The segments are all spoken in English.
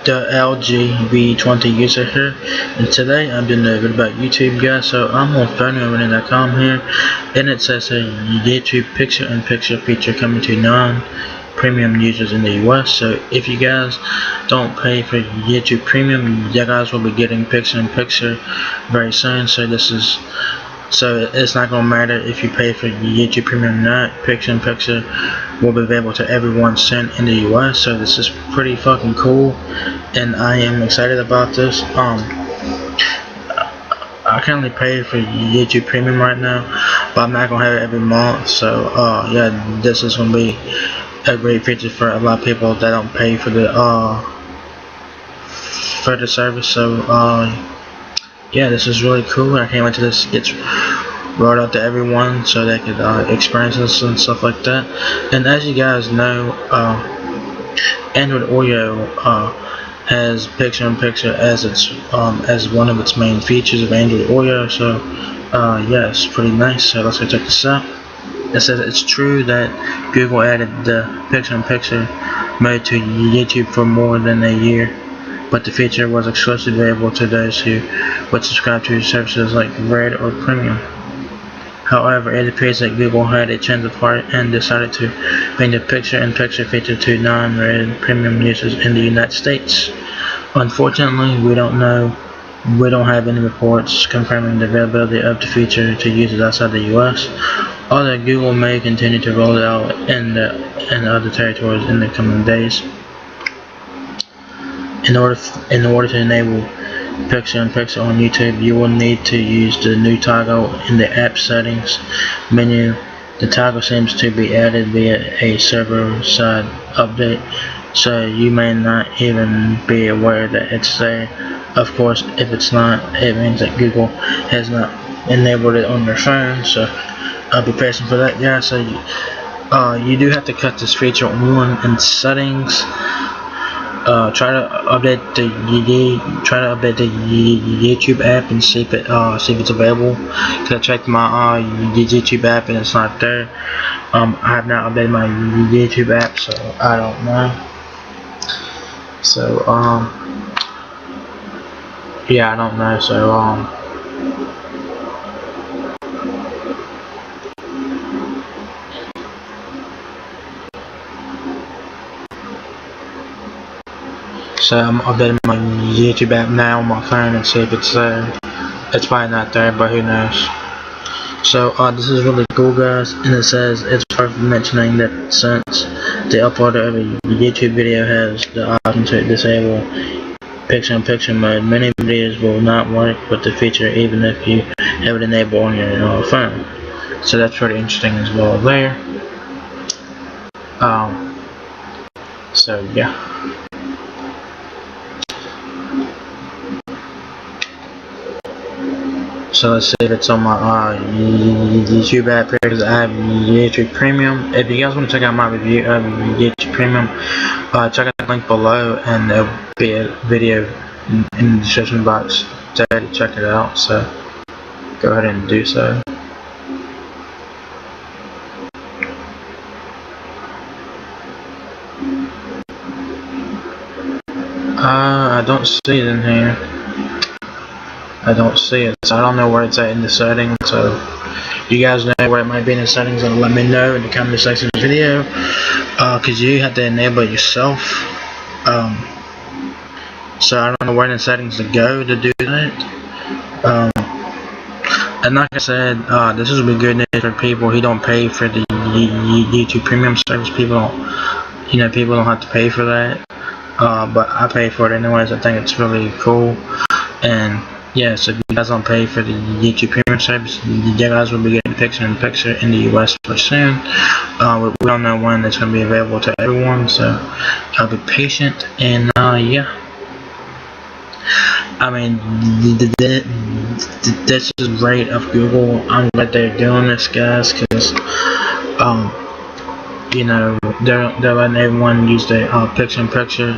the LG V20 user here, and today I'm doing a video about YouTube, guys. So I'm on phoneovernet.com here, and it says a YouTube picture-in-picture feature coming to non-premium users in the US. So if you guys don't pay for YouTube Premium, you guys will be getting picture-in-picture very soon. So it's not gonna matter if you pay for YouTube Premium or not. Picture-in-picture will be available to everyone soon in the US. So this is pretty fucking cool, and I am excited about this. I currently pay for YouTube Premium right now, but I'm not gonna have it every month. So yeah, this is gonna be a great feature for a lot of people that don't pay for the service. So yeah, this is really cool. I can't wait till this gets rolled out to everyone so they could experience this and stuff like that. And as you guys know, Android Oreo has picture-in-picture as as one of its main features of Android Oreo. So yeah, it's pretty nice. So let's go check this out. It says it's true that Google added the picture-in-picture mode to YouTube for more than a year, but the feature was exclusively available to those who would subscribe to services like Red or Premium. However, it appears that Google had a change of heart and decided to bring the picture-in-picture feature to non-Red Premium users in the United States. Unfortunately, we don't have any reports confirming the availability of the feature to users outside the US, although Google may continue to roll it out in other territories in the coming days. In order to enable picture-in-picture on YouTube, you will need to use the new toggle in the app settings menu. The toggle seems to be added via a server-side update, so you may not even be aware that it's there. Of course, if it's not, it means that Google has not enabled it on your phone, so I'll be patient for that, guys. So you do have to cut this feature on in settings. Try to update the YouTube app and see if it's available. Cause I checked my YouTube app and it's not there. I have not updated my YouTube app, so I don't know. So yeah, I don't know. So So I'm updating my YouTube app now on my phone and see if it's there. It's probably not there, but who knows. So this is really cool, guys, and it says it's worth mentioning that since the uploader of a YouTube video has the option to disable picture-in-picture mode, many videos will not work with the feature even if you have it enabled on your phone. So that's pretty interesting as well there. So yeah. So let's see if it's on my YouTube app here, because I have YouTube Premium. If you guys want to check out my review of YouTube Premium, check out the link below, and there'll be a video in the description box there to check it out. So go ahead and do so. I don't see it in here. I don't see it, so I don't know where it's at in the settings. So you guys know where it might be in the settings, and let me know in the comment section of the video, because you have to enable it yourself. So I don't know where in the settings to go to do that. And like I said, this is a good news for people who don't pay for the YouTube Premium service. People don't have to pay for that, but I pay for it anyways. I think it's really cool. And yeah, so if you guys don't pay for the YouTube Premium service, you guys will be getting picture-in-picture in the US pretty soon. We don't know when it's going to be available to everyone, so I'll be patient. And yeah, I mean, this is great of Google. I'm glad they're doing this, guys, because they're letting everyone use the picture-in-picture.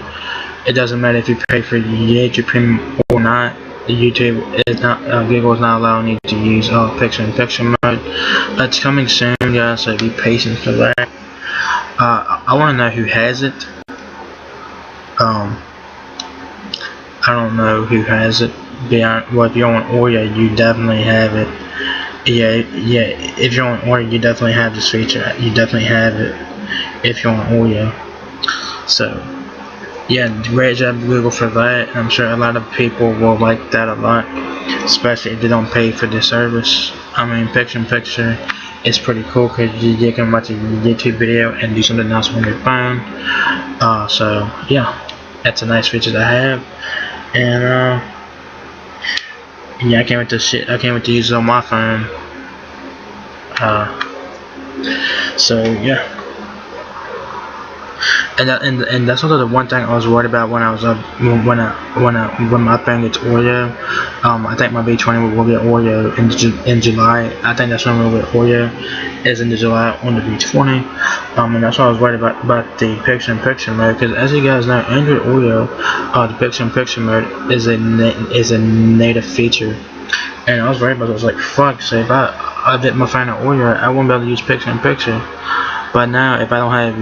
It doesn't matter if you pay for YouTube Premium or not. YouTube is not, Google is not allowing you to use picture-in-picture mode. It's coming soon, guys, so be patient for that. I want to know who has it. I don't know who has it. Well, if you're on Oreo, you definitely have it. Yeah, if you're on Oreo, you definitely have this feature. You definitely have it if you're on Oreo. So, yeah, great job Google for that. I'm sure a lot of people will like that a lot, especially if they don't pay for the service. I mean, picture-in-picture is pretty cool because you can watch a YouTube video and do something else on your phone. So yeah, that's a nice feature to have, and yeah, I can't wait to use it on my phone. So yeah. And that's also the one thing I was worried about when I was when my phone gets Oreo. I think my V20 will get Oreo in July. I think that's when we'll get Oreo is in July on the V20. And that's why I was worried about the picture-in-picture mode, because as you guys know, Android Oreo, the picture-in-picture mode is a native feature. And I was worried about it. I was like, fuck, so if I did my phone at Oreo, I won't be able to use picture-in-picture. But now, if I don't have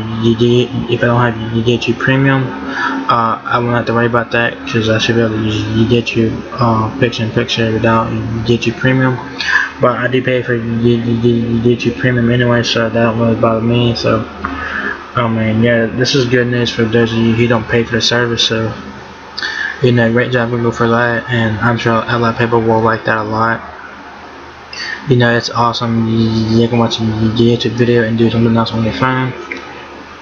YouTube Premium, I won't have to worry about that, because I should be able to use YouTube picture-in-picture without YouTube Premium. But I do pay for YouTube Premium anyway, so that don't really bother me. So, oh man, yeah, this is good news for those of you who don't pay for the service. So, you know, great job Google for that, and I'm sure a lot of people will like that a lot. You know, it's awesome. You can watch a YouTube video and do something else on your phone.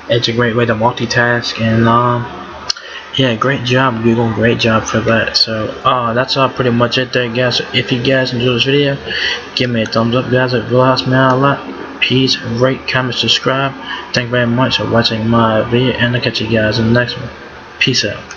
It's a great way to multitask, and yeah, great job Google, great job for that. So that's all pretty much it there, guys. So if you guys enjoyed this video, give me a thumbs up, guys. It will help me out a lot. Please rate, comment, subscribe. Thank you very much for watching my video, and I'll catch you guys in the next one. Peace out.